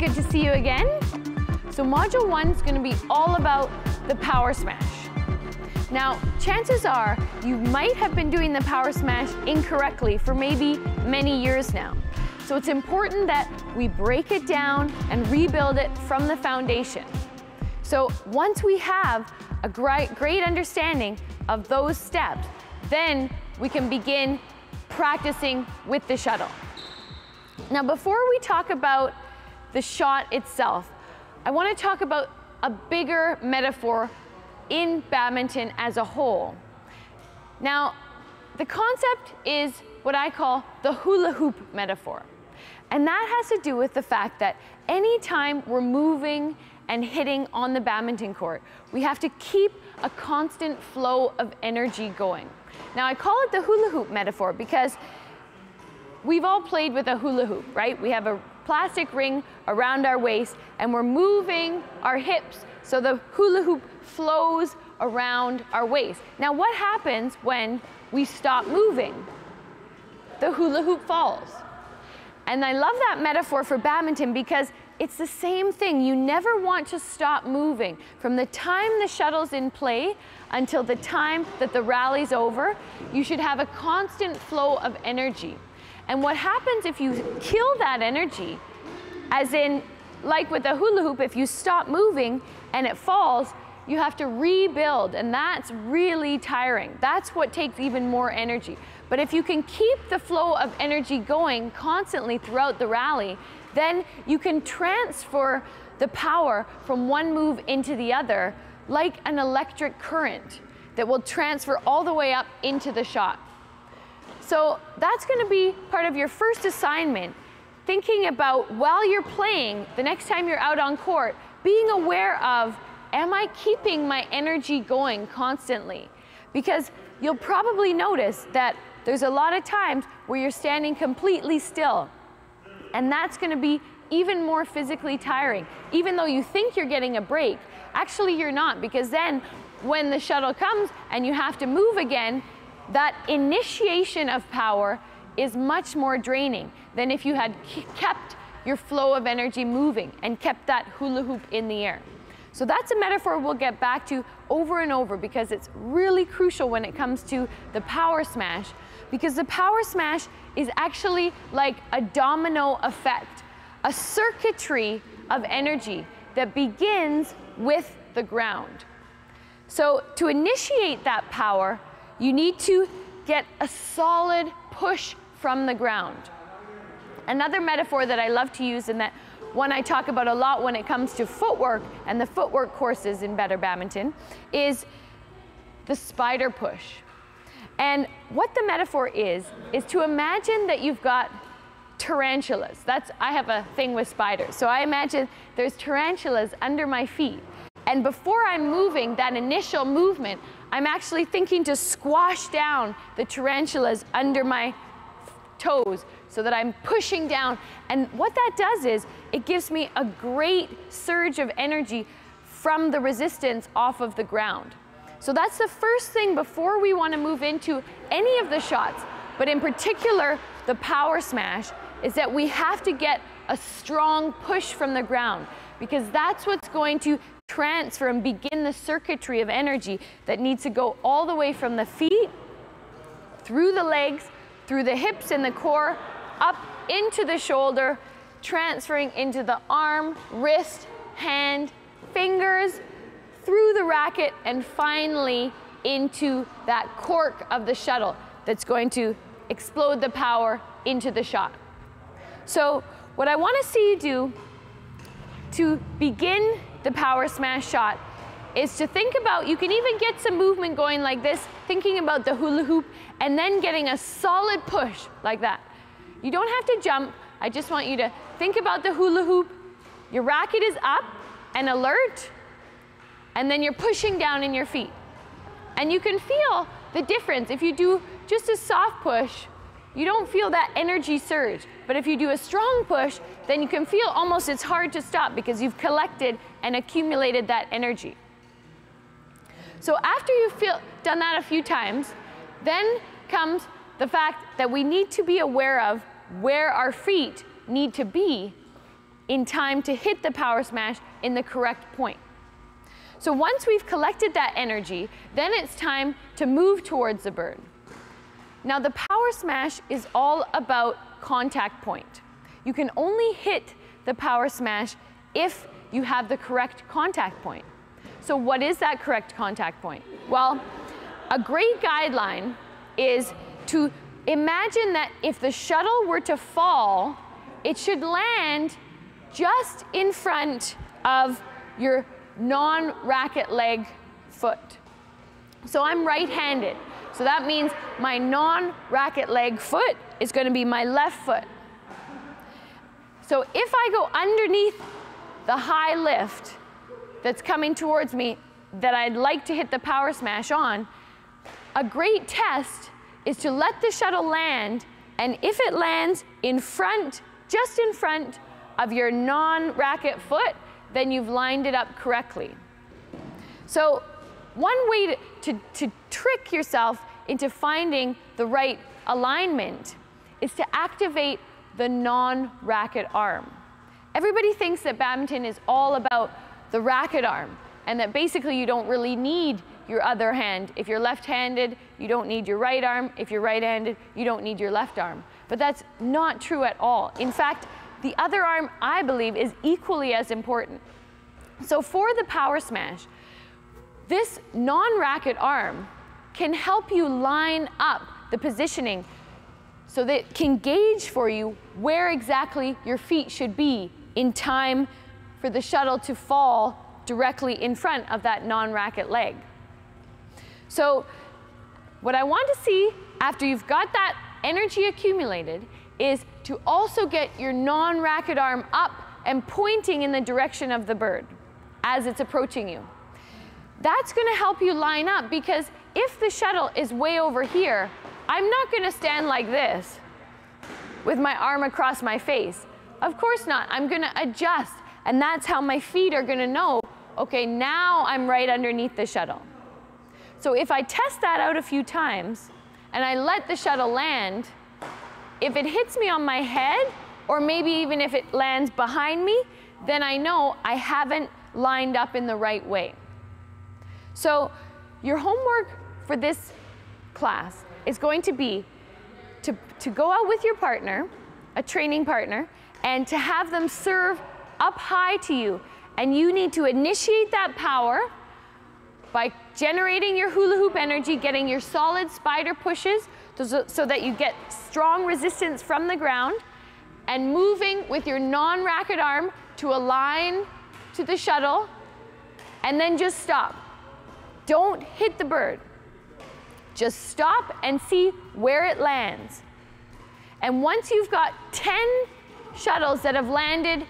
good to see you again. So module 1 is going to be all about the power smash. Now, chances are you might have been doing the power smash incorrectly for maybe many years now. So it's important that we break it down and rebuild it from the foundation. So once we have a great understanding of those steps, then we can begin practicing with the shuttle. Now, before we talk about the shot itself, I want to talk about a bigger metaphor in badminton as a whole. Now, the concept is what I call the hula hoop metaphor. And that has to do with the fact that anytime we're moving and hitting on the badminton court, we have to keep a constant flow of energy going. Now, I call it the hula hoop metaphor because we've all played with a hula hoop, right? We have a plastic ring around our waist and we're moving our hips so the hula hoop flows around our waist. Now, what happens when we stop moving? The hula hoop falls. And I love that metaphor for badminton because it's the same thing. You never want to stop moving. From the time the shuttle's in play until the time that the rally's over, you should have a constant flow of energy. And what happens if you kill that energy, as in, like with the hula hoop, if you stop moving and it falls, you have to rebuild, and that's really tiring. That's what takes even more energy. But if you can keep the flow of energy going constantly throughout the rally, then you can transfer the power from one move into the other like an electric current that will transfer all the way up into the shot. So that's going to be part of your first assignment, thinking about while you're playing, the next time you're out on court, being aware of, am I keeping my energy going constantly? Because you'll probably notice that there's a lot of times where you're standing completely still. And that's going to be even more physically tiring. Even though you think you're getting a break, actually you're not, because then when the shuttle comes and you have to move again, that initiation of power is much more draining than if you had kept your flow of energy moving and kept that hula hoop in the air. So that's a metaphor we'll get back to over and over because it's really crucial when it comes to the power smash, because the power smash is actually like a domino effect, a circuitry of energy that begins with the ground. So to initiate that power, you need to get a solid push from the ground. Another metaphor that I love to use, and that one I talk about a lot when it comes to footwork and the footwork courses in Better Badminton, is the spider push. And what the metaphor is to imagine that you've got tarantulas. I have a thing with spiders. So I imagine there's tarantulas under my feet. And before I'm moving, that initial movement, I'm actually thinking to squash down the tarantulas under my toes so that I'm pushing down. And what that does is it gives me a great surge of energy from the resistance off of the ground. So that's the first thing before we want to move into any of the shots, but in particular the power smash, is that we have to get a strong push from the ground, because that's what's going to transfer and begin the circuitry of energy that needs to go all the way from the feet, through the legs, through the hips and the core, up into the shoulder, transferring into the arm, wrist, hand, fingers, through the racket, and finally into that cork of the shuttle that's going to explode the power into the shot. So what I want to see you do to begin the power smash shot is to think about, you can even get some movement going like this, thinking about the hula hoop, and then getting a solid push like that. You don't have to jump. I just want you to think about the hula hoop. Your racket is up and alert, and then you're pushing down in your feet. And you can feel the difference. If you do just a soft push, you don't feel that energy surge. But if you do a strong push, then you can feel almost it's hard to stop because you've collected and accumulated that energy. So after you've done that a few times, then comes the fact that we need to be aware of where our feet need to be in time to hit the power smash in the correct point. So once we've collected that energy, then it's time to move towards the bird. Now the power smash is all about contact point. You can only hit the power smash if you have the correct contact point. So what is that correct contact point? Well, a great guideline is to imagine that if the shuttle were to fall, it should land just in front of your non-racket leg foot. So I'm right-handed. So that means my non-racket leg foot is going to be my left foot. So if I go underneath the high lift that's coming towards me that I'd like to hit the power smash on, a great test is to let the shuttle land, and if it lands in front, just in front of your non-racket foot, then you've lined it up correctly. So one way to trick yourself into finding the right alignment is to activate the non-racket arm. Everybody thinks that badminton is all about the racket arm, and that basically you don't really need your other hand. If you're left-handed, you don't need your right arm. If you're right-handed, you don't need your left arm. But that's not true at all. In fact, the other arm, I believe, is equally as important. So for the power smash, this non-racket arm can help you line up the positioning so that it can gauge for you where exactly your feet should be in time for the shuttle to fall directly in front of that non-racket leg. So what I want to see after you've got that energy accumulated is to also get your non-racket arm up and pointing in the direction of the bird as it's approaching you. That's going to help you line up, because if the shuttle is way over here, I'm not going to stand like this with my arm across my face. Of course not. I'm going to adjust, and that's how my feet are going to know, okay, now I'm right underneath the shuttle. So if I test that out a few times and I let the shuttle land, if it hits me on my head, or maybe even if it lands behind me, then I know I haven't lined up in the right way. So your homework for this class is going to be to go out with your partner, a training partner, and to have them serve up high to you. And you need to initiate that power by generating your hula hoop energy, getting your solid spider pushes so that you get strong resistance from the ground, and moving with your non-racket arm to align to the shuttle, and then just stop. Don't hit the bird. Just stop and see where it lands. And once you've got 10 shuttles that have landed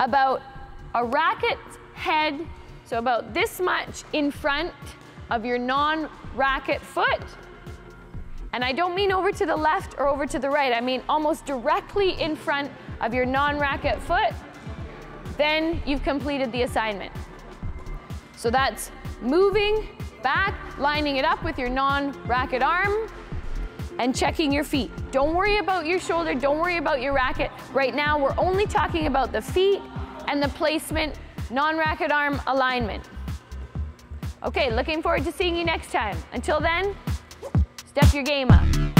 about a racket head, so about this much in front of your non-racket foot, and I don't mean over to the left or over to the right, I mean almost directly in front of your non-racket foot, then you've completed the assignment. So that's moving back, lining it up with your non-racket arm, and checking your feet. Don't worry about your shoulder, don't worry about your racket. Right now, we're only talking about the feet and the placement, non-racket arm alignment. Okay, looking forward to seeing you next time. Until then, step your game up.